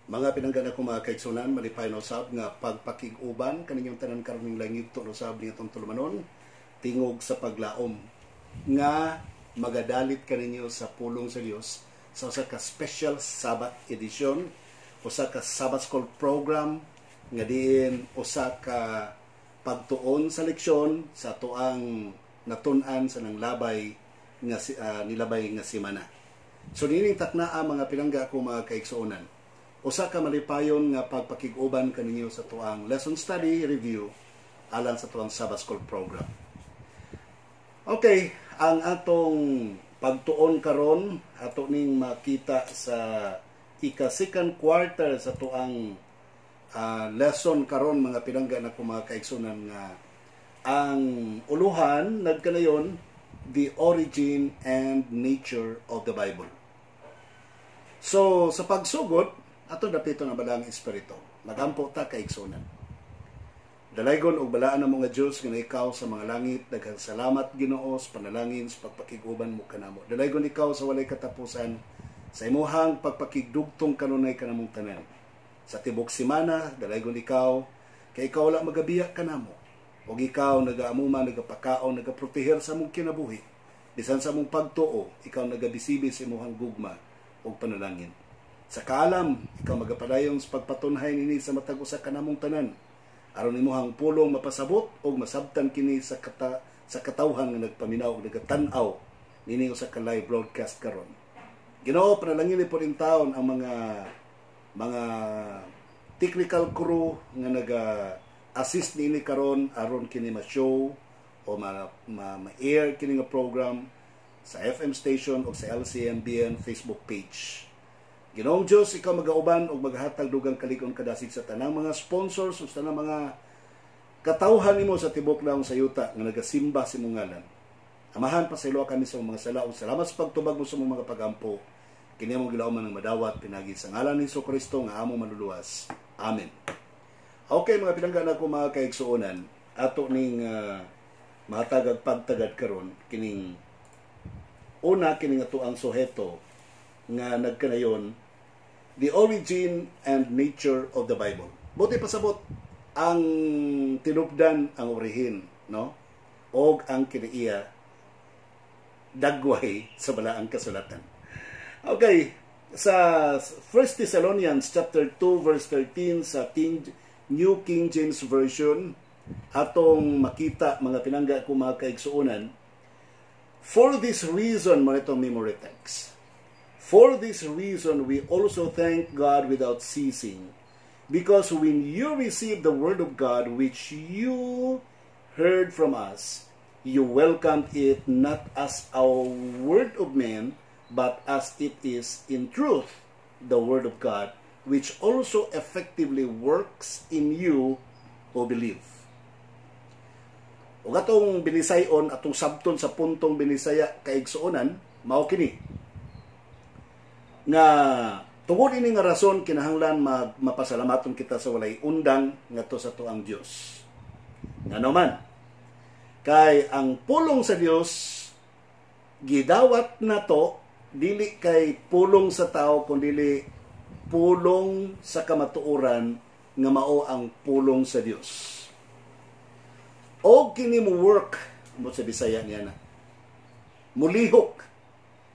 Mga pinanggan ako mga kaigsunan, malipay na usab nga pagpakig-uban kaninyong tanan karning langit to usab nitong tulumanon tingog sa paglaom nga magadalit kaninyo sa pulong sa Dios sa usa ka special Sabbath edition, usa ka Sabbath School program nga diin usa ka pagtuon sa leksyon sa tuang natun-an sa nang labay nga nilabay nga semana. So nining taknaa mga pinangga ko mga kaigsuonan, usa ka malipayon nga pagpakig-uban kaninyo sa tuang lesson study review alang sa tuang Sabbath School program. Okay, ang atong pagtuon karon ato ning makita sa ika-second quarter sa tuang lesson karon mga pinangga na ko mga kaigsunan nga ang uluhan nagkanayon the origin and nature of the Bible. So sa pagsugod ato dapito na balang espiritu nagampo ta kaigsunan. Dalaygon og balaan na mga Dios nga ikaw sa mga langit, daghang salamat Ginoo sa panalangin sa pagpakig-uban mo kanamo. Dalaygon ikaw sa walay katapusan sa imuhang pagpakigdugtong kanunay kanamong tanan. Sa tibok semana, dalaygon ikaw kay ikaw wala magabiya kanamo. Og ikaw nagaamuman, nagapakaon, nagaproteher sa mong kinabuhi. Bisan sa mong pagtuo, ikaw nagabisibi sa imuhang gugma og panalangin. Sa kaalam, ikaw magapadayon sa pagpatunhay nini sa matag usa kanamong tanan. Aron imuhang pulong mapasabot o masabtan kini sa katawhan nga nagpaminaw o nagatan-aw nini usa ka live broadcast karon. Ginoo, panalangin ni po rin taon ang mga technical crew nga naga-assist nini karon aron kini ma-show o ma-air kini nga program sa FM station o sa LCMBN Facebook page. Ginoong Diyos, ikaw magauban o maghatag dugang kalikon kadasig sa tanang mga sponsors o sa tanang mga katawhan nimo sa tibok naong sayuta nga nagasimba sa imong ngalan. Amahan pa sa ilo kami sa mga sala o salamat sa pagtubag mo sa mga pagampo. Kini among gilauman ng madawat pinagi sa ngalan ni Jesucristo nga among manluluwas. Amen. Okay mga pinanggan ako mga kaigsuonan, ato ning mahatagag pagtagad karon kining una kining ato ang suheto nga nagkanayon the origin and nature of the Bible. Buti pasabot ang tinubdan ang orihin, no? Og ang kinaiya dagway sa balaang kasulatan. Okay, sa 1 Thessalonians chapter 2 verse 13 sa New King James Version atong makita mga pinangga ko mga kaigsuonan, for this reason mo itong memory text. For this reason, we also thank God without ceasing, because when you received the word of God which you heard from us, you welcomed it not as a word of men, but as it is in truth, the word of God, which also effectively works in you who believe. Ug atong binisayon, atong sabton sa puntong binisaya kaigsuonan, mao kini nga tungod ini nga rason kinahanglan mapasalamaton kita sa walay undang ngadto sa tuang Dios. Ngano man kay ang pulong sa Dios gidawat nato dili kay pulong sa tao kundi pulong sa kamatuoran nga mao ang pulong sa Dios. Og kini mo work mo sa Bisaya niya na mulihok,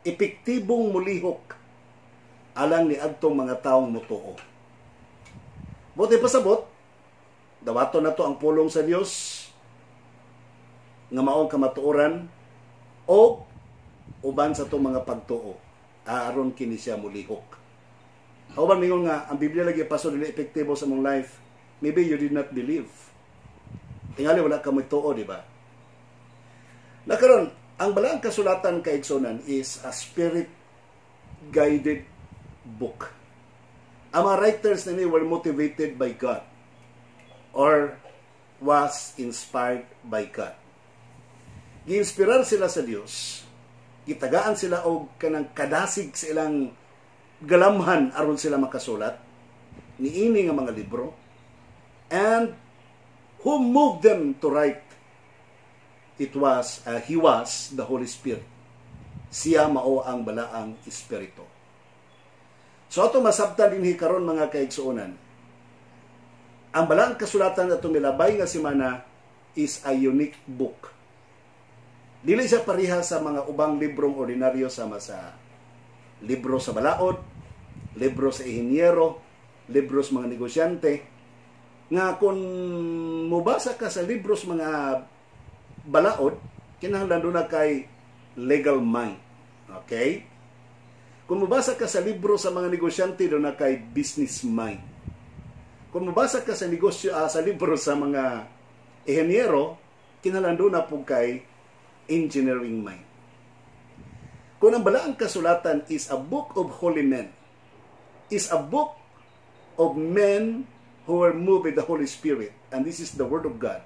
epektibong mulihok alang ni adtong mga taong mutuo. Buti pasabot, dawaton na to ang pulong sa Dios nga maong kamatuoran o uban sa itong mga pagtuo aron kini siya mulihok. Kauban mingon nga ang Biblia lagi paso dili epektibo sa mong life, maybe you did not believe. Tingali wala ka mutuo, di ba? Nakaron ang balaang kasulatan kaigsunan is a spirit guided book. Ang mga writers nini were motivated by God or was inspired by God. Giinspirar sila sa Dios, gitagaan sila og kanang kadasig sa ilang galamhan aron sila makasulat niini nga mga libro, and who moved them to write? He was the Holy Spirit. Siya mao ang balaang espiritu. So ato masabtan dinhi karon mga kaigsuonan. Ang Balaang Kasulatan ato milabay nga semana is a unique book. Dili siya pareha sa mga ubang librong ordinaryo sama sa libro sa balaod, libro sa inhinyero, libro sa mga negosyante, nga kung mubasa ka sa libro sa mga balaod, kinahanglan doon na kay legal mind. Okay? Kung mubasa ka sa libro sa mga negosyante, doon na kay business mind. Kung mubasa ka sa negosyo sa libro sa mga inhinyero, kinahanglan doon na po kay engineering mind. Kung ang Balaang Kasulatan is a book of holy men, is a book of men who were moved by the Holy Spirit, and this is the Word of God.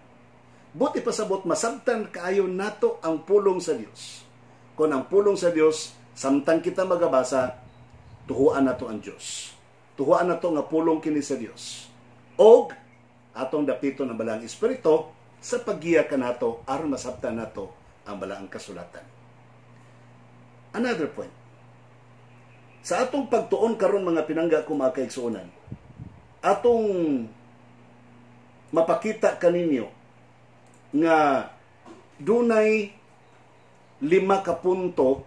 Buti pasabot masabtan kaayo nato ang pulong sa Dios. Kung ang pulong sa Dios, samtang kita magabasa, tuhuan nato ang Dios. Tuhuan nato nga pulong kini sa Dios. Og atong dapito ng Balaang Espiritu sa paggiya kanato aron masabtan nato ang Balaang Kasulatan. Another point. Sa atong pagtuon karon mga pinangga ko mga kaigsuonan, atong mapakita kaninyo nga dunay 5 ka punto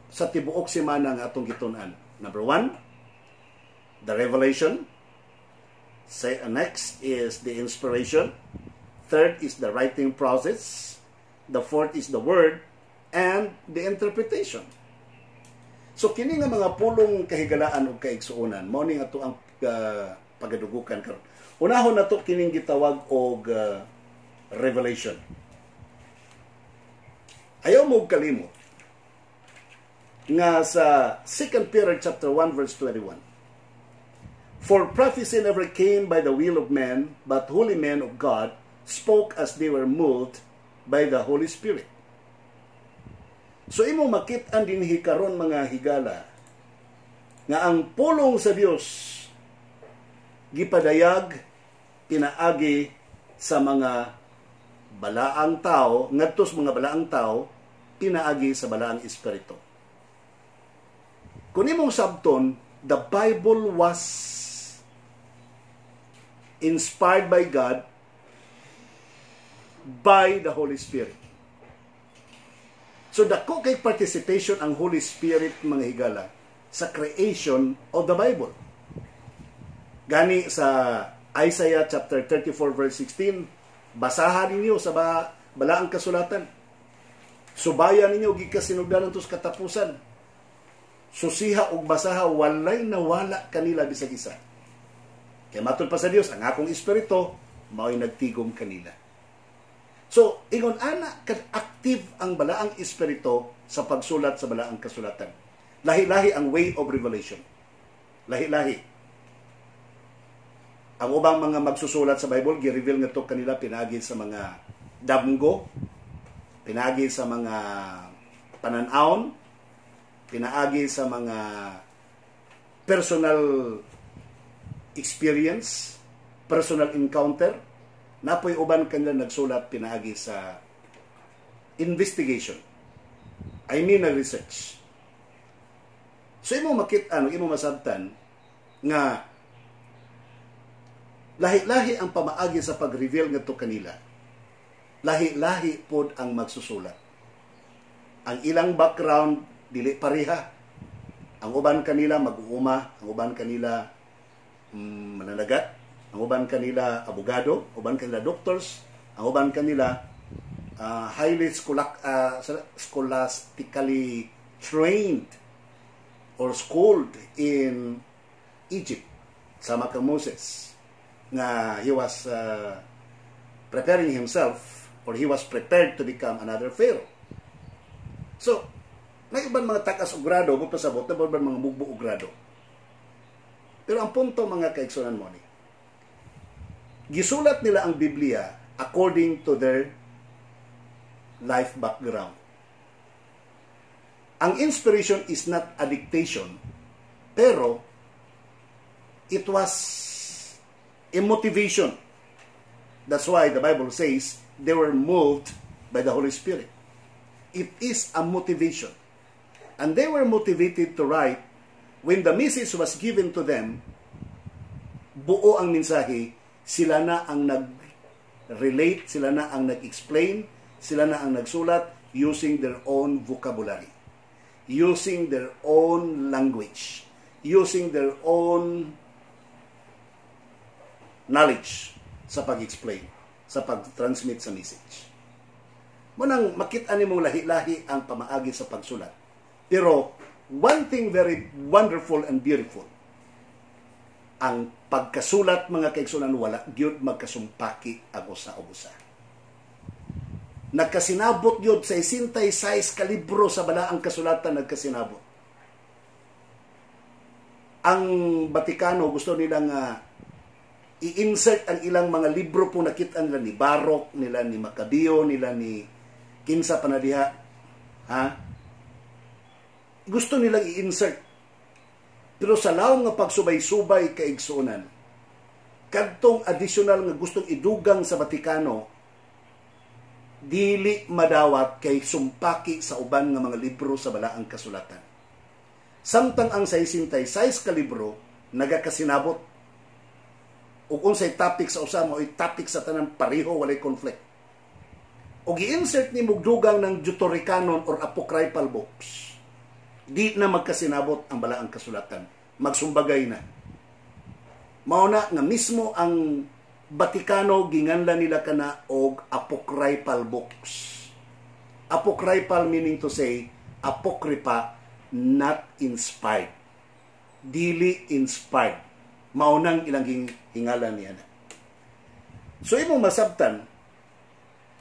sa tibuok semana nga atong gitun-an. Number 1, the revelation. Next is the inspiration. Third is the writing process. The fourth is the word and the interpretation. So kini nga mga pulong kahigalaan o kaigsuonan, mao ni ato ang pagadugukan karon. Unahon nato kining gitawag og revelation. Ayaw mo kalimot nga sa 2 Peter chapter 1 verse 21. For prophecy never came by the will of man, but holy men of God spoke as they were moved by the Holy Spirit. So imo makit-an dinhi karon mga higala nga ang pulong sa Dios gipadayag pinaagi sa mga balaang tao, ngadto sa mga balaang tao pinaagi sa balaang espiritu. Kung imong sabton, the Bible was inspired by God by the Holy Spirit. So dako kay participation ang Holy Spirit mga higala sa creation of the Bible. Gani sa Isaiah chapter 34 verse 16, basahan ninyo sa Balaang Kasulatan. Subayan ninyo gikasinugdanan tos katapusan. Susiha ug basaha walay nawala kanila bisag isa. Kaya matod pa sa Dios ang akong espiritu mao'y nagtigom kanila. So, ingon ana active ang Balaang Espiritu sa pagsulat sa Balaang Kasulatan. Lahi-lahi ang way of revelation. Lahi-lahi. Ang ubang mga magsusulat sa Bible, gi-reveal nga to kanila pinagi sa mga damgo, pinagi sa mga pananaon, pinaagi sa mga personal experience, personal encounter. Napoy uban kanila nagsulat pinaagi sa investigation. I mean research. So imo imo masabtan nga lahi-lahi ang pamaagi sa pag-reveal ngadto kanila. Lahi-lahi pod ang magsusulat. Ang ilang background dili pareha. Ang uban kanila mag-uuma, ang uban kanila mananagat, ang uban kanila abogado, uban kanila doctors, ang uban kanila highly scholastically trained or schooled in Egypt. Sama kang Moses nga he was preparing himself or he was prepared to become another Pharaoh. So, may ibang mga takas og grado, magpasabot na ibang mga mugbo og grado. Pero ang punto mga kaigsunan mo ni, gisulat nila ang Biblia according to their life background. Ang inspiration is not a dictation, pero it was a motivation. That's why the Bible says they were moved by the Holy Spirit. It is a motivation. And they were motivated to write when the message was given to them, buo ang mensahe, sila na ang nag-relate, sila na ang nag-explain, sila na ang nagsulat using their own vocabulary, using their own language, using their own knowledge sa pag-explain, sa pag-transmit sa message. Munang makita ni mong lahi-lahi ang pamaagi sa pagsulat. Pero one thing very wonderful and beautiful, ang pagkasulat mga kaigsunan wala gyud magkasumpaki ang usa-usa. Nagkasinabot gyud sa 66 ka libro sa balaang kasulatan nagkasinabot. Ang Batikano gusto nilang i-insert ang ilang mga libro po nakita nila ni Barok, nila ni Macabeo, nila ni kinsa panadiha, gusto nilang i-insert. Pero sa laong nga pagsubay-subay kaigsunan, kadtong additional nga gustong idugang sa Vatikano, dili madawat kay sumpaki sa uban nga mga libro sa balaang kasulatan. Samtang ang 66 ka libro nagakasinabot. Ug unsay topic sa usa mo ay topic sa tanan pareho walay conflict. O gi-insert ni mugdugang ng Deuterocanon or apocryphal books, di na magkasinabot ang balaang kasulatan. Magsumbagay na. Mauna nga mismo ang Batikano ginganlan nila kana og apocryphal books. Apocryphal meaning to say, apocrypha, not inspired. Dili inspired. Maunang ilang hingalan niya na. So imong masabtan,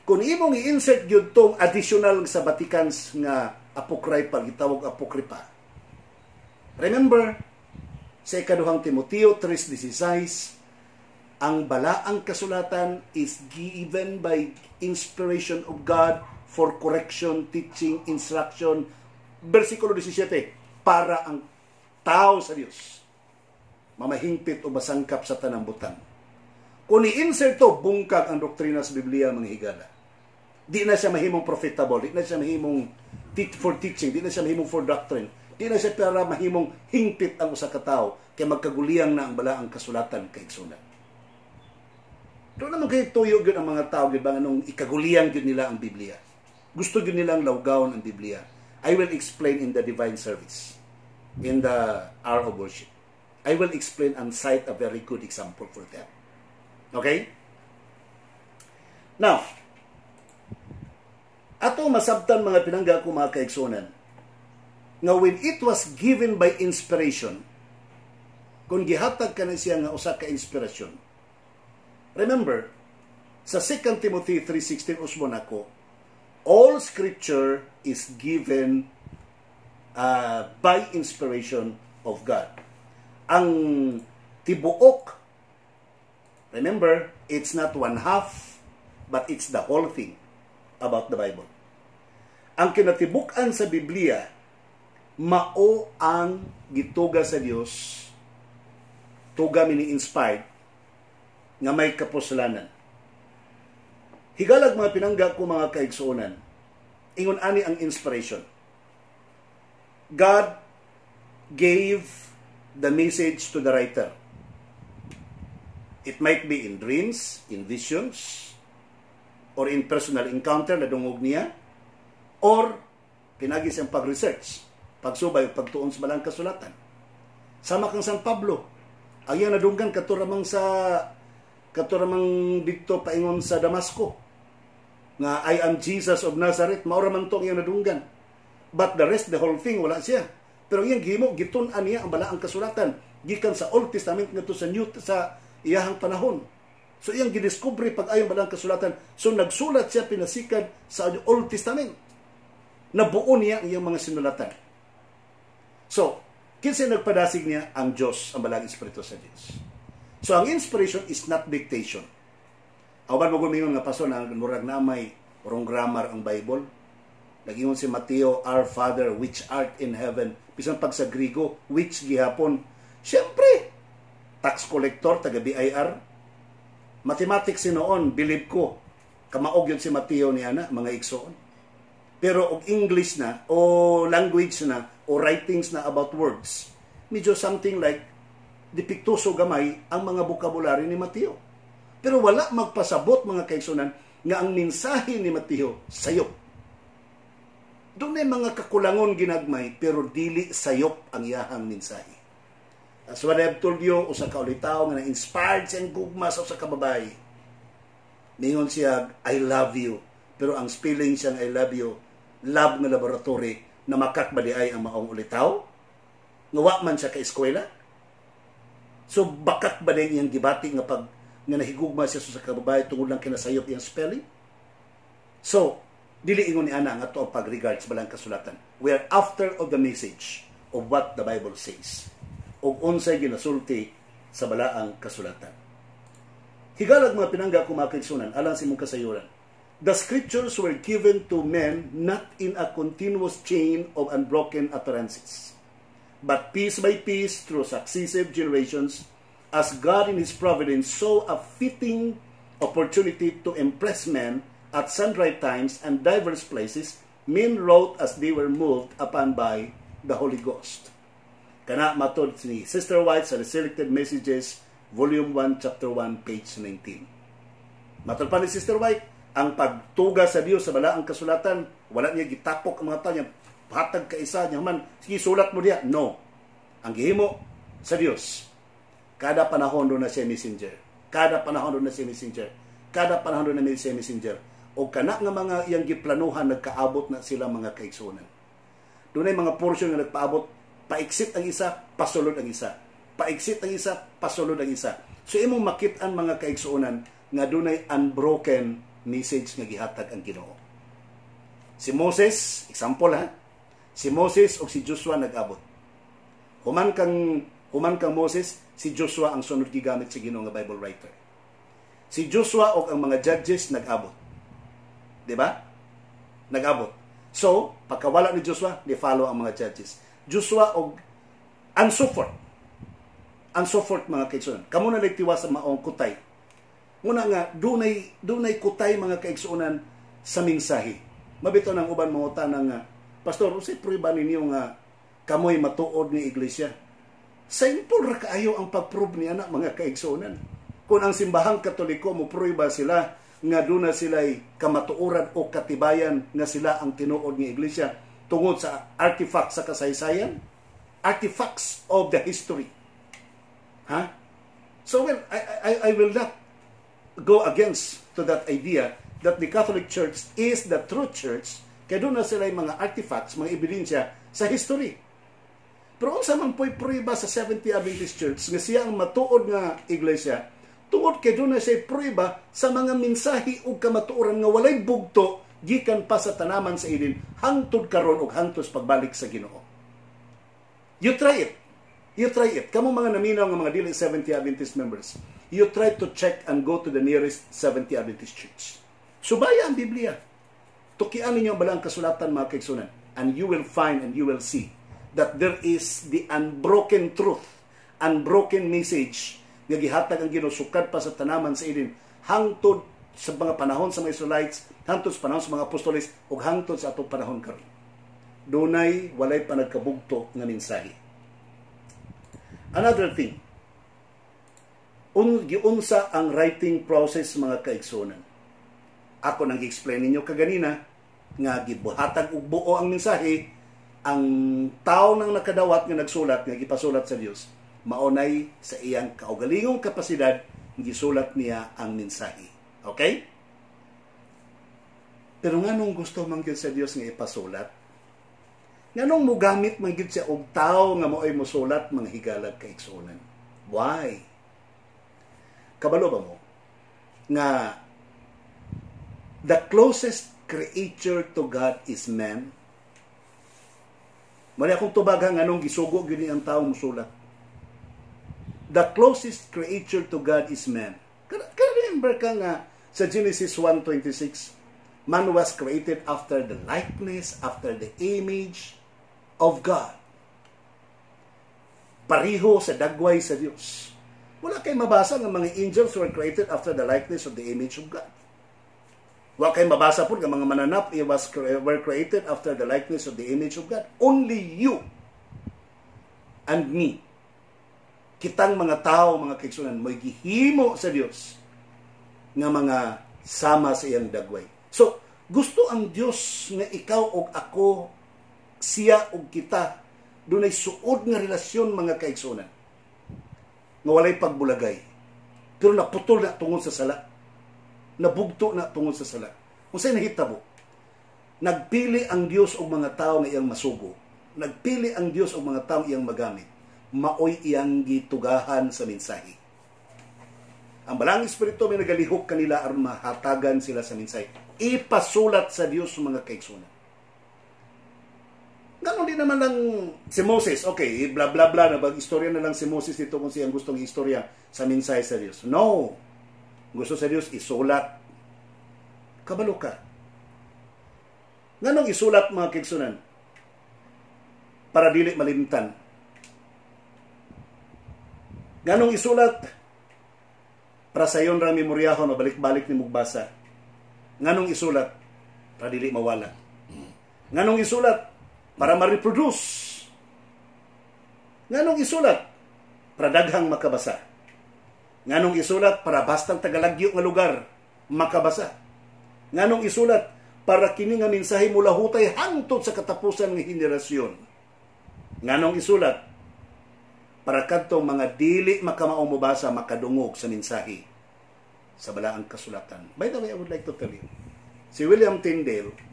kung imong i-insert yun tong additional sa Vaticans nga apocryphal, gitawag apocrypha. Remember, sa ikaduhang Timoteo 3:16, ang balaang kasulatan is given by inspiration of God for correction, teaching, instruction. Versikulo 17, para ang tao sa Dios mamahingpit o masangkap sa tanang butang. Kung i-insert to, bungkag ang doktrina sa Biblia mga higala. Di na siya mahimong profitable, di na siya mahimong for teaching, di na siya mahimong for doctrine, di na siya para mahimong hingpit ang usa ka tawo kay magkaguliyang na ang balaang kasulatan kay igsunan. Doon naman kayo tuyo yun ang mga tao, gud ba nung ikaguliyang yun nila ang Biblia. Gusto yun nilang lawgawon ang Biblia. I will explain in the divine service, in the hour of worship. I will explain and cite a very good example for them. Okay? Now, ato masabtan mga pinangga ko mga kaigsunan, nga when it was given by inspiration, kung gihatag ka na siya nga usa ka inspirasyon, remember, sa 2 Timothy 3:16 usbon ako, all scripture is given by inspiration of God. Ang tibuok, remember, it's not one half, but it's the whole thing about the Bible. Ang kinatibukan sa Biblia, mao ang gituga sa Dios, tuga mini-inspired, nga may kapusalanan. Higalag mga pinangga ko mga kaigsuonan, ingon ani ang inspiration. God gave the message to the writer. It might be in dreams, in visions, or in personal encounter na dungog niya, or pinagi siyang pag-research, pagsubay, pagtuon sa balang kasulatan. Sama kang San Pablo, ang iyang nadunggan katuramang dito paingon sa Damasco, nga I am Jesus of Nazareth, mauraman to ang iyang nadunggan. But the rest, the whole thing, wala siya. Pero iyang gihimo, gitun-an niya ang balaang kasulatan, gikan sa Old Testament ngadto sa New sa iyahang panahon. So iyang gidiskubre pag ayong balaang kasulatan. So nagsulat siya pinasikad sa Old Testament. Nabuo niya ang iyang mga sinulatan. So, kinsa nagpadasig niya? Ang Diyos, ang balaang Espiritu sa Diyos. So ang inspiration is not dictation. Awan mo gumingon nga paso na murag na may wrong grammar ang Bible. Nagingon si Mateo, Our Father which art in heaven. Bisan pag sa Grigo, which gihapon. Siyempre, tax collector, taga BIR. Mathematics noon, believe ko, kamaog yun si Mateo niya na, mga igsoon. Pero og English na, o language na, o writings na about words, medyo something like dipiktuso gamay ang mga vocabulary ni Mateo. Pero wala magpasabot mga kaigsunan nga ang mensahe ni Mateo sayop. Doon ay mga kakulangon ginagmay pero dili sayop ang iyahang mensahe. As what I have told you, usa ka ulitaw nga na-inspired siyang gugma sa usa ka babae. Ningon siya, I love you. Pero ang spelling siyang I love you, love nga laboratory na makakbadi ay ang maong ulitaw. Ngawa man siya ka eskwela. So bakak ba din iyang gibati nga pag nga nahigugma siya sa kababae tungod lang kinasayop iyang spelling? So, dili ingon ni ana nga to ang pag-regards balang kasulatan. We are after of the message of what the Bible says. O unsay ginasulti sa balaang kasulatan. Higalag mga pinangga kung mga kaigsunan, alang si mong kasayuran. The scriptures were given to men not in a continuous chain of unbroken utterances, but piece by piece through successive generations, as God in His providence saw a fitting opportunity to impress men at sundry times and diverse places, men wrote as they were moved upon by the Holy Ghost. Kana matod ni Sister White sa Selected Messages, Volume 1, Chapter 1, page 19. Matod pa ni Sister White, ang pagtuga sa Dios sa balaang kasulatan, wala niya gitapok ang mga tanya, hatag ka isa niya man, sige sulat mo diya. No. Ang gihimo sa Dios, kada panahon doon na siya messenger. Kada panahon doon na siya messenger. Kada panahon doon na siya messenger. O kana nga mga iyang giplanuhan, nagkaabot na sila mga kaigsunan. Doon ay mga portion nga nagpaabot, paiksit ang isa, pasulod ang isa. Paiksit ang isa, pasulod ang isa. So imong makit-an mga kaigsunan nga doon ay unbroken message nga gihatag ang Ginoo. Si Moses, example ha, si Moses o si Joshua nag-abot. Human kang Moses, si Joshua ang sunod gigamit sa Ginoo nga Bible writer. Si Joshua o ang mga judges nag-abot. Di ba? Nag-abot. So, pagkawala ni Joshua, di follow ang mga judges. Joshua o and so forth. And so forth mga kaigsunan. Kamu na nagtiwa sa maong kutay. Muna nga, dunay kutay mga kaigsunan sa mensahe. Mabito ng uban mga tanang nga, Pastor, usay prueba ninyo nga kamoy matuod ni iglesia. Simple ra kaayo ang pag-prove niya na mga kaigsunan. Kung ang simbahang Katoliko mo prueba sila nga doon na sila'y kamatuoran o katibayan nga sila ang tinuod ni iglesia tungod sa artifacts sa kasaysayan, artifacts of the history. Ha? So well, I will not go against to that idea that the Catholic Church is the true church kaya doon na sila'y mga artifacts, mga ebidensya sa history. Pero unsa man po'y prueba sa Seventh-day Adventist Church nga siya ang matuod nga iglesia, tungod kay doon na siya prueba sa mga mensahe o kamatuoran nga walay bugto gikan pa sa tanaman sa ilin hangtod karon og hangtod pagbalik sa Ginoo. You try it. You try it. Kamo mga naminaw nga mga dili Seventh-day Adventist members, you try to check and go to the nearest Seventh-day Adventist Church. Subaya ang Biblia. Tukian ninyo ang balang kasulatan mga kaigsunan, and you will find and you will see that there is the unbroken truth, unbroken message nga gihatag ang Ginoo sukad pa sa tanaman sa ilin hangtod sa mga panahon sa mga Israelites, hangtod sa panahon sa mga apostoles ug hangtod sa atong panahon karon. Dunay walay pa nagkabugto nga mensahe. Another thing, giunsa ang writing process mga kaigsunan. Ako nang gi-explain ninyo kaganina nga gibuhatag og buo ang mensahe. Ang tao nang nakadawat nga nagsulat nga gipasulat sa Dios, maunay sa iyang kaugalingong kapasidad gisulat niya ang mensahe. Okay? Pero nganong gusto man gyud sa Dios nga ipasulat? Nganong mogamit man gyud siya og tao nga maoy mosulat mga higalag kaigsunan? Why? Kabalo ba mo nga the closest creature to God is man? Mali akong tubaghang anong gisugo gini ang taong musulat. The closest creature to God is man. Remember ka nga sa Genesis 1:26, man was created after the likeness, after the image of God. Pariho sa dagway sa Dios. Wala kay mabasa nga mga angels were created after the likeness of the image of God. Wa kay mabasa po nga mga mananap were created after the likeness of the image of God. Only you and me, kitang mga tao, mga kaigsunan, may gihimo sa Dios nga mga sama sa iyang dagway. So, gusto ang Dios nga ikaw o ako, siya o kita, dunay suod nga relasyon, mga kaigsunan, nga walay pagbulagay. Pero naputol na tungod sa sala. Nabugto na tungod sa sala. Kung sa'yo nahitabo, nagpili ang Dios og mga tao nga iyang masugo. Nagpili ang Dios og mga tao iyang magamit. Maoy iyang gitugahan sa mensahe. Ang balang espiritu may nagalihok kanila aron mahatagan sila sa mensahe. Ipasulat sa Dios mga kaigsunan. Ganon din naman lang si Moses. Okay, bla bla bla, nabag-istorya na lang si Moses dito kung siyang gustong istorya sa mensahe sa Dios. No! Gusto sa Dios, isulat. Kabalo ka. Ganong isulat, mga kaigsunan? Para dili malimtan. Ganong isulat? Para sa iyon rang memoryahon o balik-balik ni mugbasa. Ganong isulat? Para dili mawala. Ganong isulat? Para ma-reproduce. Nganong isulat? Para daghang makabasa. Nganong isulat? Para bastang tagalagyo nga lugar makabasa. Nganong isulat? Para kini nga mensahe mula hutay hangtod sa katapusan ng henerasyon. Nganong isulat? Para kadtong mga dili makamaong mubasa makadungog sa mensahe sa balaang kasulatan. By the way, I would like to tell you, si William Tyndale,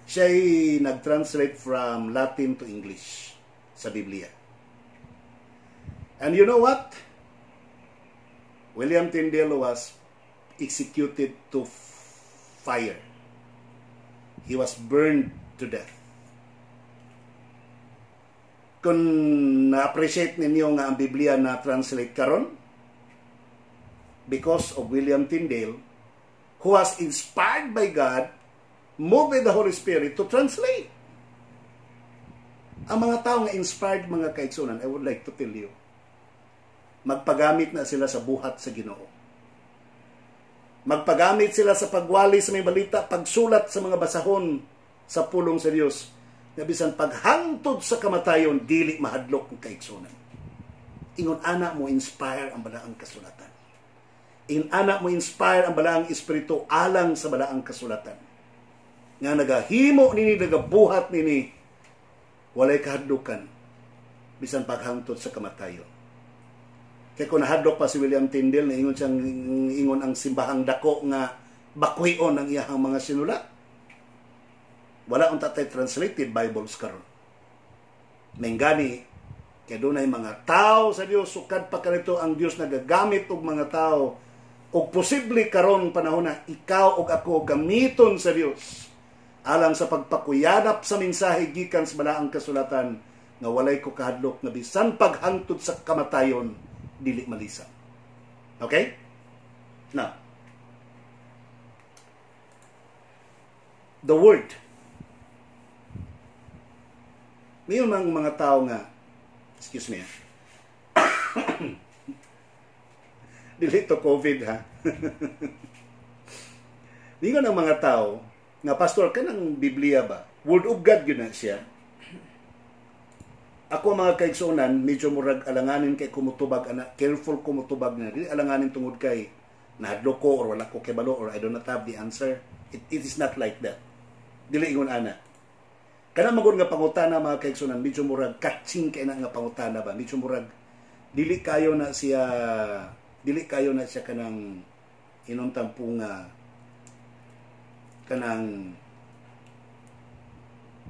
siya'y nag-translate from Latin to English sa Biblia. And you know what? William Tyndale was executed to fire. He was burned to death. Kung na-appreciate ninyo nga ang Biblia na translate karon, because of William Tyndale, who was inspired by God, moved by the Holy Spirit to translate. Ang mga tao nga inspired, mga kaigsunan, I would like to tell you, magpagamit na sila sa buhat sa Ginoo. Magpagamit sila sa pagwali sa may balita, pagsulat sa mga basahon sa pulong sa Dios, na bisan paghangtod sa kamatayon, dili mahadlok ng kaigsunan. Ingon ana mo inspire ang balaang kasulatan. Ingon ana mo inspire ang balaang espiritu alang sa balaang kasulatan. Nga nagahimo nini, nagabuhat nini, walay kahadlukan, bisan paghangtod sa kamatayon. Kaya kung nahadlok pa si William Tyndale, na ingon ang simbahang dako nga bakwion ang iyahang mga sinulat. Wala ang tatay translated Bibles karon. Mengani, kaya doon ay mga tao sa Dios, sukad pa kanito ang Dios nagagamit og mga tao, o posible karon panahon na ikaw og ako gamiton sa Dios alang sa pagpakuyanap sa mensahe gikan sa balaang kasulatan nga walay ko kahadlok nga bisan paghangtod sa kamatayon dili malisan. Okay? Now, the word. Mayroon mang mga tao nga, excuse me, dili to COVID ha. Mayroon ang mga tao nga, pastor, ka ng Biblia ba? Word of God yun na siya. Ako mga kaigsunan, medyo murag alanganin kay kumutubag, careful kumutubag na. Dili alanganin tungod kay nahadlok ko or wala ko kebalo or I do not have the answer. It is not like that. Dili ingon ana. Kana magud nga pangutana mga kaigsunan, medyo murag catching kay na nga pangutana ba? Medyo murag dili kayo na siya kanang inuntang punga kanang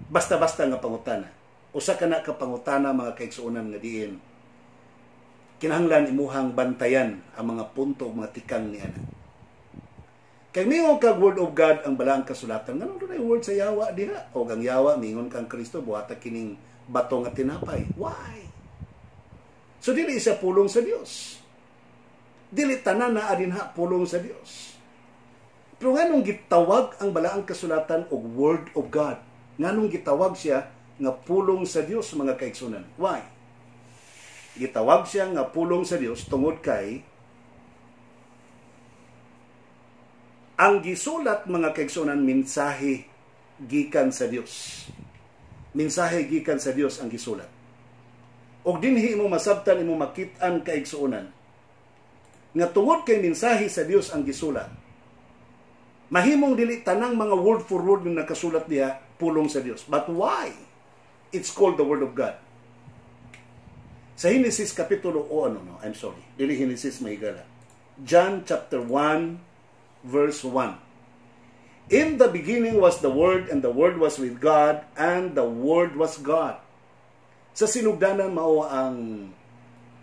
basta-basta nga pangutana. Usa ka na ka pangutana mga kaigsuonan nga diin kinahanglan imuhang bantayan ang mga punto ug mga tikang ni ana. Kay mingon kag word of God ang balaang kasulatan, ngano dunay word sa yawa diha? O ang yawa mingon kang Kristo buhata kining bato nga tinapay. Why? So dili isa pulong sa Dios. Dili tanan na adinha pulong sa Dios. Pero nganong gitawag ang balaang kasulatan og word of God? Nganong gitawag siya nga pulong sa Dios mga kaigsunan? Why? Gitawag siya nga pulong sa Dios tungod kay ang gisulat mga kaigsunan mensahe gikan sa Dios. Mensahe gikan sa Dios ang gisulat. o dinhi imo masabtan imo makit-an kaigsuonan nga tungod kay mensahe sa Dios ang gisulat, mahimong dili tanang mga word for word nga nakasulat diha pulong sa Dios. But why it's called the Word of God? Sa Genesis kapitulo dili Genesis mahigala. John chapter 1 verse 1. In the beginning was the Word, and the Word was with God, and the Word was God. Sa sinugdanan mao ang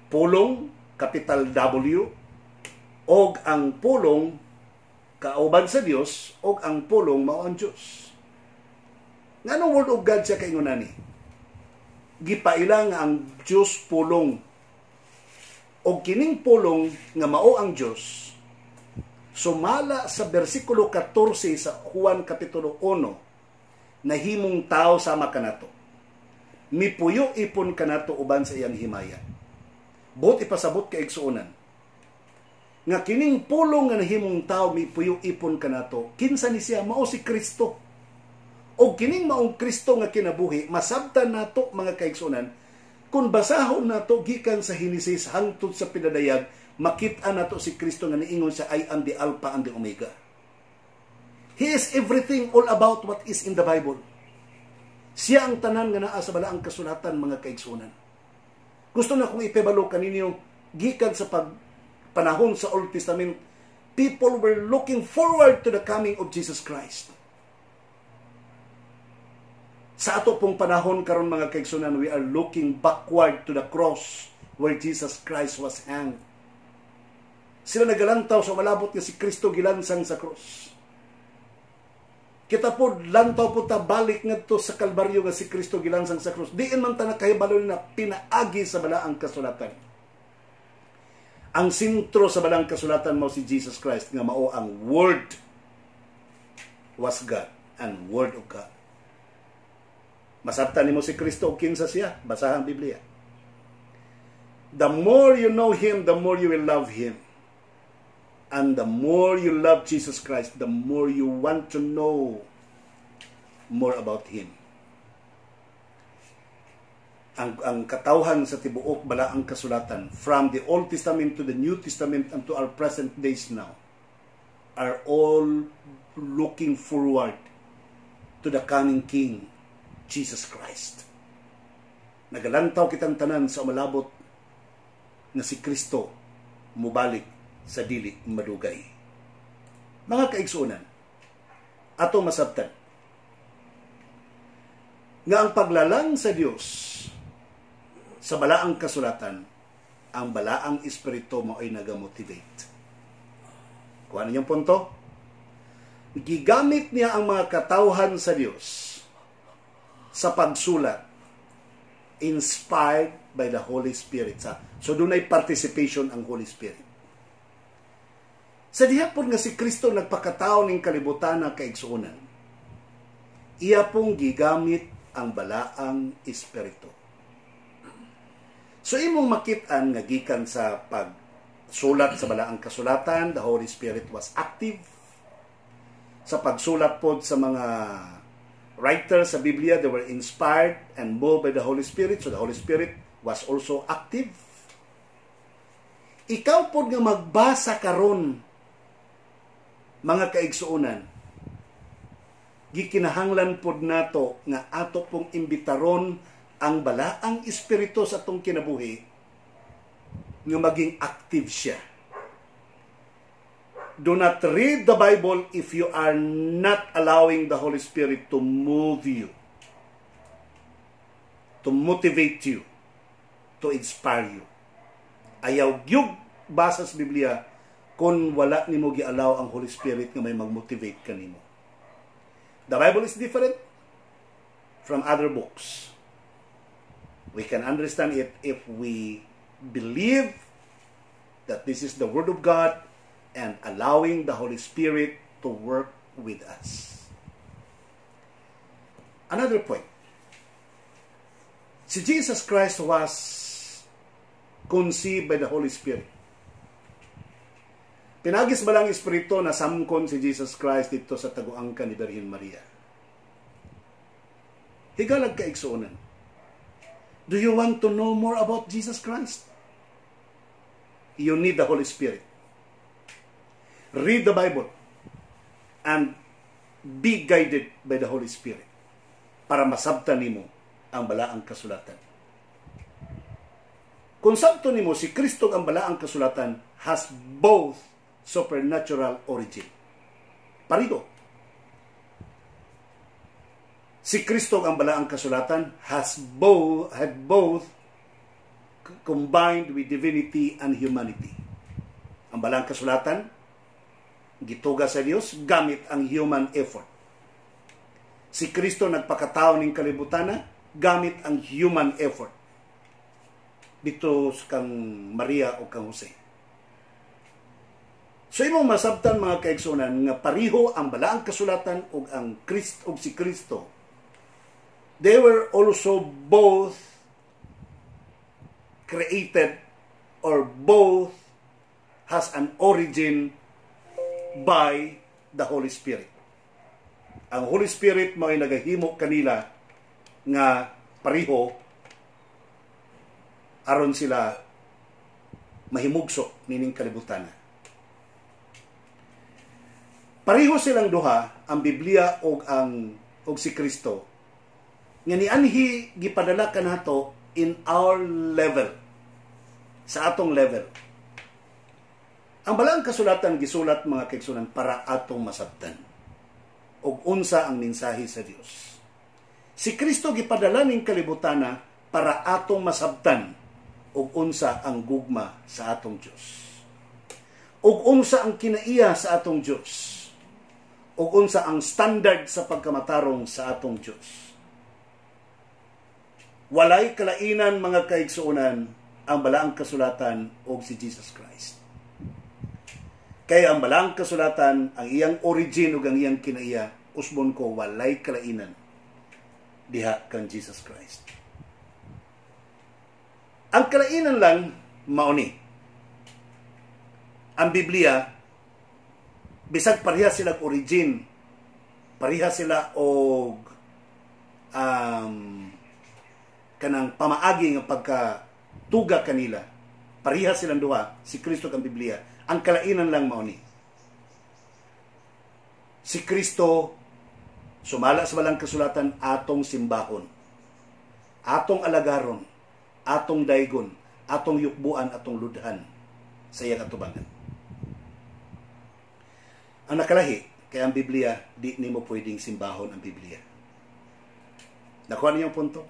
pulong capital W, og ang pulong kauban sa Dios, og ang pulong mao ang Dios. Nganong Word of God siya kaingon ani? Gipaila nga ang Dios pulong. Og kining pulong nga mao ang Dios, sumala sa bersikulo 14 sa Juan kapitulo 1, nahimong tao sama kanato. Mipuyo ipon kanato uban sa iyang himaya. Buot ipasabot ka igsuonan nga kining pulong nga nahimong tao mipuyo ipon kanato, kinsa ni siya? Mao si Kristo. O kining maong Kristo nga kinabuhi, masabtan nato mga kaigsuonan, kung basahon nato gikan sa Genesis hangtod sa pinadayag, makit-an nato si Kristo nga niingon siya, I am the Alpha and the Omega. He is everything, all about what is in the Bible. Siya ang tanan nga naa sa balaang kasulatan mga kaigsuonan. Gusto na kong ipebalo kaninyo, gikan sa panahon sa Old Testament, people were looking forward to the coming of Jesus Christ. Sa ato pong panahon karon mga kaigsuonan, we are looking backward to the cross where Jesus Christ was hanged. Sila nagalantaw sa malabot nga si Kristo gilansang sa cross. Kita po lantaw po ta balik ngadto sa Kalbaryo nga si Kristo gilansang sa cross. Diin man ta nakahibalo na pinaagi sa balaang kasulatan. Ang sentro sa balaang kasulatan mao si Jesus Christ nga mao ang Word was God and Word of God. Masabtan nimo si Kristo o kinsa siya, basahan Biblia. The more you know Him, the more you will love Him. And the more you love Jesus Christ, the more you want to know more about Him. Ang katawhan sa tibuok balaang kasulatan, from the Old Testament to the New Testament and to our present days now, are all looking forward to the coming King, Jesus Christ. Nagalantaw kitang tanan sa malabot na si Kristo mubalik sa dili madugay. Mga kaigsuonan, ato masabtan nga ang paglalang sa Dios sa balaang kasulatan, ang balaang espiritu mo ay nagamotivate. Kuha ninyong punto? Gigamit niya ang mga katawhan sa Dios sa pagsulat, inspired by the Holy Spirit. So doon ay participation ang Holy Spirit. Sa dihapon nga si Kristo nagpakatao ning kalibutan na kaigsuonan, iya pong gigamit ang balaang espiritu. So imong makit-an nga gikan sa pagsulat sa balaang kasulatan, the Holy Spirit was active. Sa pagsulat pod sa mga writers sa Biblia, they were inspired and moved by the Holy Spirit, so the Holy Spirit was also active. Ikaw pod nga magbasa karon mga kaigsuonan, gikinahanglan pod nato nga ato pong imbitaron ang balaang espiritu sa atong kinabuhi nga maging active siya. Do not read the Bible if you are not allowing the Holy Spirit to move you, to motivate you, to inspire you. Ayaw gyud basa sa Biblia kung wala nimo gi-allow ang Holy Spirit nga may mag-motivate kanimo. The Bible is different from other books. We can understand it if we believe that this is the Word of God and allowing the Holy Spirit to work with us. Another point. Si Jesus Christ was conceived by the Holy Spirit. Pinagis ba lang Espiritu na samkon si Jesus Christ dito sa taguangkan ni Birhen Maria? Higalag kaigsuonan. Do you want to know more about Jesus Christ? You need the Holy Spirit. Read the Bible and be guided by the Holy Spirit para masabtan nimo ang balaang kasulatan. Kung sabto nimo si Kristo ang balaang kasulatan has both supernatural origin. Parigo. Si Kristo ang balaang kasulatan had both combined with divinity and humanity. Ang balaang kasulatan gituga sa Dios gamit ang human effort. Si Kristo nagpakatao ning kalibutan gamit ang human effort. Dito kang Maria o kang Jose. So imong masabtan mga kaigsunan nga pariho ang balaang kasulatan ug ang Kristo ug si Kristo. They were also both created or both has an origin by the Holy Spirit. Ang Holy Spirit mo ay nagahimo kanila nga pariho aron sila mahimugso nining kalibutan. Pariho silang duha, ang Biblia og si Kristo. Nga nianhi gipadala kanato in our level. Sa atong level. Ang balaang kasulatan gisulat mga kaigsunan para atong masabtan ug unsa ang mensahe sa Dios. Si Kristo gipadala ning kalibutana para atong masabtan ug unsa ang gugma sa atong Dios. Ug unsa ang kinaiya sa atong Dios. Ug unsa ang standard sa pagkamatarong sa atong Dios. Walay kalainan mga kaigsuonan ang balaang kasulatan ug si Jesus Christ. Kaya ang balaang kasulatan, ang iyang origin ug ang iyang kinaiya, usbon ko walay kalainan diha kang Jesus Christ. Ang kalainan lang mauni. Ang Biblia, bisag pareha sila origin, pareha sila og kanang pamaagi nga pagkatuga kanila. Pareha silang duha, si Kristo kang Biblia. Ang kalainan lang mauni. Si Kristo sumala sa balang kasulatan atong simbahon, atong alagaron, atong daygon, atong yukbuan, atong ludhan sa iyang atubangan. Ang nakalahi, kaya ang Biblia, di nimo pwedeng simbahon ang Biblia. Nakuha niyo yung punto?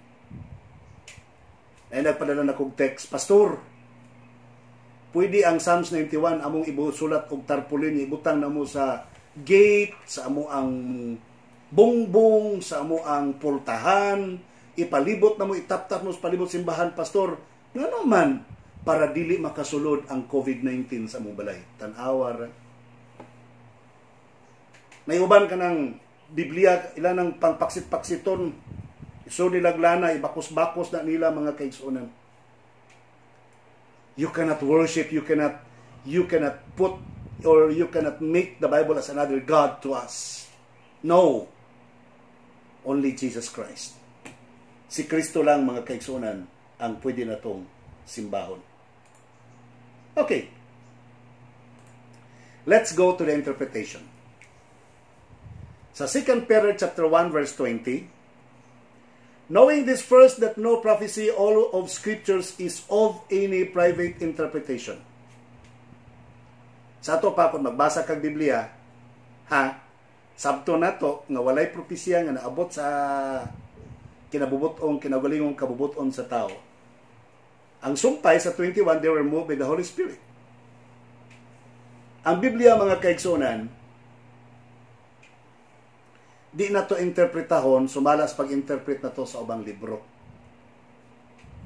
Ay nagpadala na kong text, Pastor, pwede ang Psalms 91 among ibusulat og tarpaulin, ibutang namo sa gate, sa amo ang bongbong, sa amo ang pultahan, ipalibot namo, itap-tap mo sa palibot simbahan, Pastor. Ngano man para dili makasulod ang COVID-19 sa among balay. Tan-awar. May uban ka ng Biblia, ilan ng pangpaksit-paksiton. So nilaglana, ibakos-bakos na nila mga kaigsuonan. You cannot worship, you cannot put, or you cannot make the Bible as another God to us. No. Only Jesus Christ. Si Kristo lang mga kaigsuonan ang pwede na tong simbahon. Okay. Let's go to the interpretation. Sa 2 Peter chapter 1 verse 20, knowing this first, that no prophecy all of scriptures is of any private interpretation. Sa ato pa, kung magbasa kag Biblia, sabto na to, nga walay propesya nga naabot sa kinabubuton, kinagulingong kabubuton sa tao. Ang sumpay sa 21, they were moved by the Holy Spirit. Ang Biblia, mga kaigsunan, di na to interpretahon, sumalas pag-interpret na to sa ubang libro.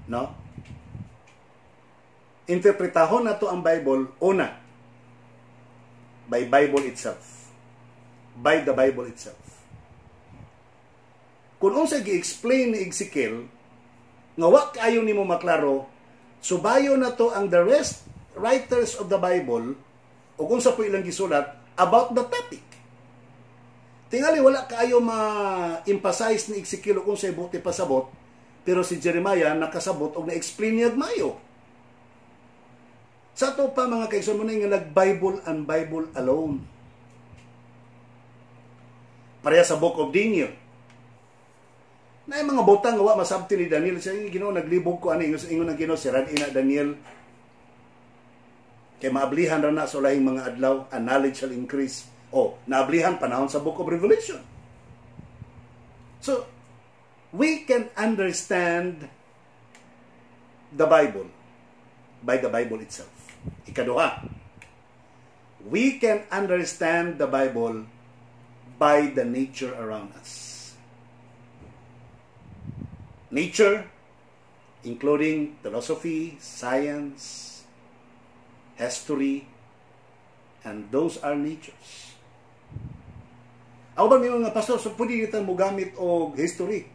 No? Interpretahon na to ang Bible, una, by Bible itself. By the Bible itself. Kung unsa gi-explain ni Ezekiel, nga wa kayo nimo maklaro, subayo na to ang the rest writers of the Bible, o kung sa po ilang gisulat, about the topic. Tingali wala kayo ma-emphasize ni Ezekiel kung sa ibuti pasabot, Pero si Jeremiah nakasabot og na-explain niya mayo. Sa to pa mga kaigsoon mo na nga nag-Bible and Bible alone. Pareha sa Book of Daniel. Na mga botang nga wa masabti ni Daniel sa Ginoo naglibog ko ani ingon ang Ginoo si ina Daniel. Kay maablihan ra na sa lahing mga adlaw, and knowledge shall increase. Naablihan panahon sa Book of Revelation. So, we can understand the Bible by the Bible itself. Ikaduha, we can understand the Bible by the nature around us. Nature, including philosophy, science, history, and those are natures. Ako ba may mga pastor, so pwede kita mo gamit o history,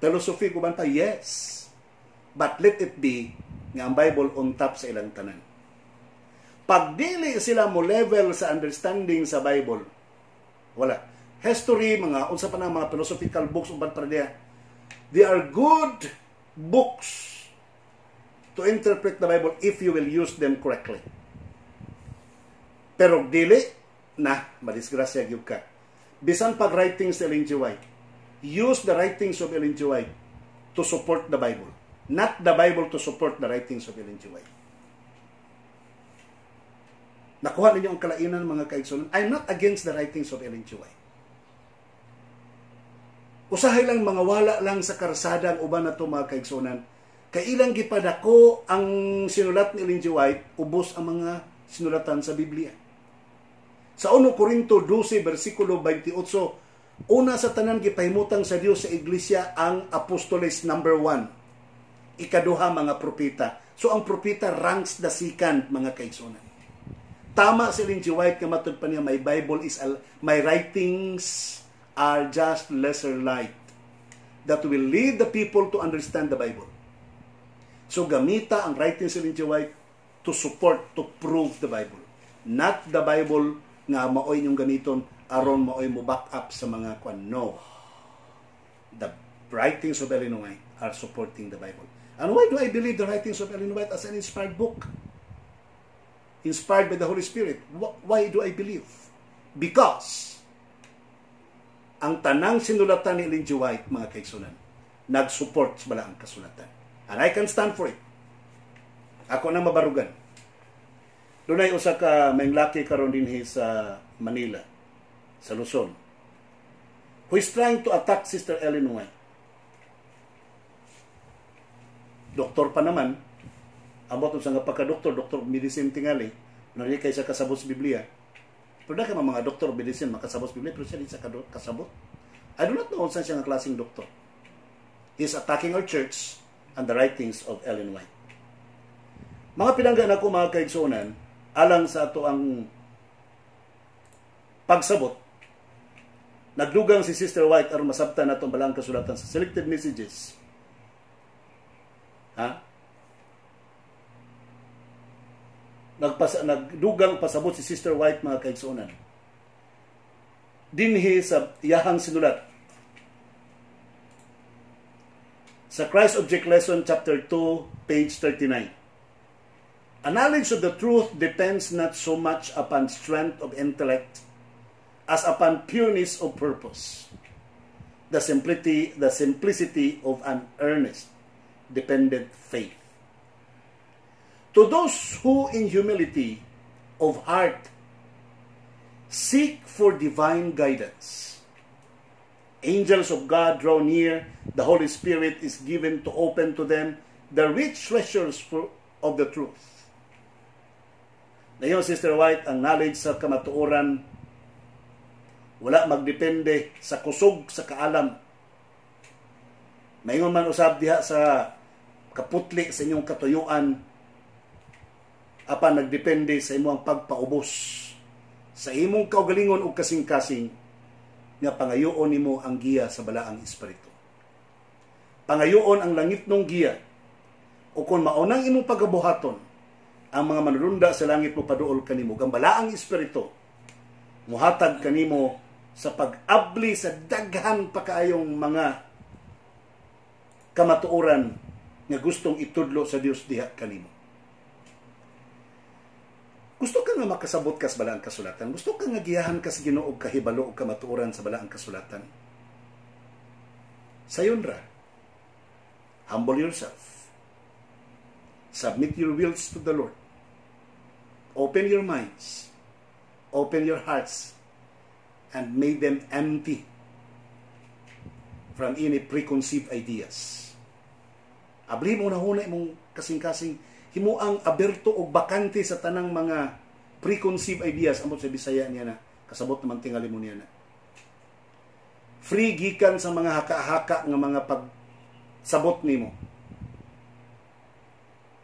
philosophy, kuban pa? Yes. But let it be nga ang Bible on top sa ilang tanan. Pag dili sila mo level sa understanding sa Bible, wala. History, mga unsa pa na mga philosophical books uban para diya, they are good books to interpret the Bible if you will use them correctly. Pero dili na madisgrasya gyud ka. Bisan pag writings ni Ellen G. White, use the writings of Ellen G. White to support the Bible, not the Bible to support the writings of Ellen G. White. Nakuha ninyo ang kalainan mga kaigsunan. I'm not against the writings of Ellen G. White. Usahay lang mga wala lang sa karsada ang uban na ito mga kaigsunan. Kailang gipadako ang sinulat ni Ellen G. White, ubos ang mga sinulatan sa Biblia. Sa 1 Corinto 12, versikulo 28, una sa tanan gipahimutang sa Dios sa iglesia ang apostoles number 1. Ikaduha mga propeta. So ang propeta ranks the second mga kaigsunan. Tama si Ellen G. White nga matud pa niya, my writings are just lesser light that will lead the people to understand the Bible. So gamita ang writings ni Ellen G. White to support, to prove the Bible. Not the Bible nga maoy yung gamiton aron maoy mo back up sa mga kwan. No. The writings of Ellen White are supporting the Bible. And why do I believe the writings of Ellen White as an inspired book? Inspired by the Holy Spirit. Why do I believe? Because ang tanang sinulatan ni Ellen G. White, mga kaigsunan, nag-support sa balaang kasulatan. And I can stand for it. Ako na mabarugan. Doon ay usa ka may laki karon din sa Manila, sa Luzon, who is trying to attack Sister Ellen White. Doktor pa naman, ambot sa nga pagka-doktor, doktor medicine tingali, nari kay sa kasabot sa Biblia. Pero na ka mga doktor medicine makasabot sa Biblia, pero siya di sa kasabot. I do not know saan siya nga klaseng doktor. He is attacking our church and the writings of Ellen White. Mga pinanggan ako mga kaigsunan, alang sa ato ang pagsabot, nagdugang si Sister White aron masabtan nato ang balang kasulatan sa selected messages. Nagdugang pasabot si Sister White mga kaigsunan. Dinhi sa iyahang sinulat sa Christ Object Lesson chapter 2 page 39. A knowledge of the truth depends not so much upon strength of intellect as upon pureness of purpose, the simplicity of an earnest, dependent faith. To those who in humility of heart seek for divine guidance, angels of God draw near, the Holy Spirit is given to open to them the rich treasures of the truth. Ngayon, Sister White, ang knowledge sa kamatuoran wala magdepende sa kusog sa kaalam. Mayon man usab diha sa kaputli sa inyong katuyuan, apan nagdepende sa imong pagpaubos sa imong kaugalingon ug kasing-kasing nga pangayoon nimo ang giya sa balaang espiritu. Pangayoon ang langitnong giya, o kung maunang imong pagabuhaton ang mga manulunda sa langit mo paduol kanimo, ang balaang espiritu muhatag kanimo sa pag-abli sa daghan pa kaayong mga kamatuoran nga gustong itudlo sa Dios diha kanimo. Gusto ka nga makasabot ka sa balaang kasulatan? Gusto ka nga giyahan ka sa Ginoo og kahibalo og kamatuoran sa balaang kasulatan? Sayon ra. Humble yourself. Submit your wills to the Lord. Open your minds. Open your hearts. And make them empty from any preconceived ideas. Abli mo na hunay mong kasing-kasing himuang aberto o bakante sa tanang mga preconceived ideas. Amot sa Bisaya niya na, kasabot naman tingali mo niya na. Free gikan sa mga haka-haka ng mga pagsabot nimo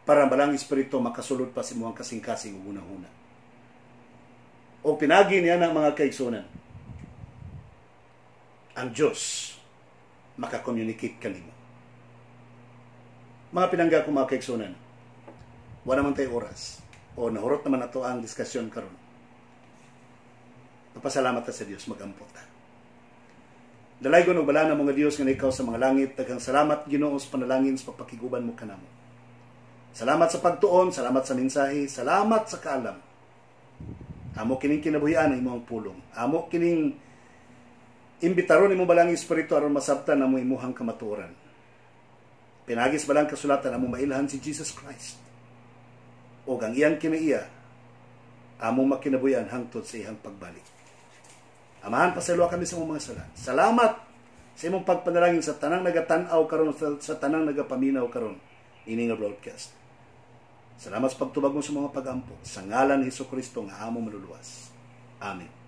para balang espiritu makasulod pa si mo ang kasing-kasing ug una-una. O pinagi niya na mga kaigsunan, ang Diyos makakommunicate kanimo. Mga pinangga ko mga kaigsunan, wala naman tayo oras. O nahurot naman ato ang diskusyon karon. Napasalamat ta sa Dios, magampot ta. Dalaygon og bala na mga Dios nga ikaw sa mga langit, daghang salamat Ginoo sa panalangin sa pagpakiguban mo kanamo. Salamat sa pagtuon, salamat sa mensahe, salamat sa kaalam. Amo kining kinabuhian ang imong pulong. Amo kining imbitaron imong balang espiritu aron masabtan namo imong kamatuoran. Pinagis balang kasulatan amo mailhan si Jesus Christ. O ang iyang kinaiya, among makinabuyan hangtod sa iyang pagbalik. Amahan, pasalawa kami sa mga sala. Salamat sa imong pagpanalangin sa tanang nagatanaw karon, sa tanang nagapaminaw karon ini nga broadcast. Salamat sa pagtubag mo sa mga pagampo. Sa ngalan ni Hesukristo nga among maluluwas. Amen.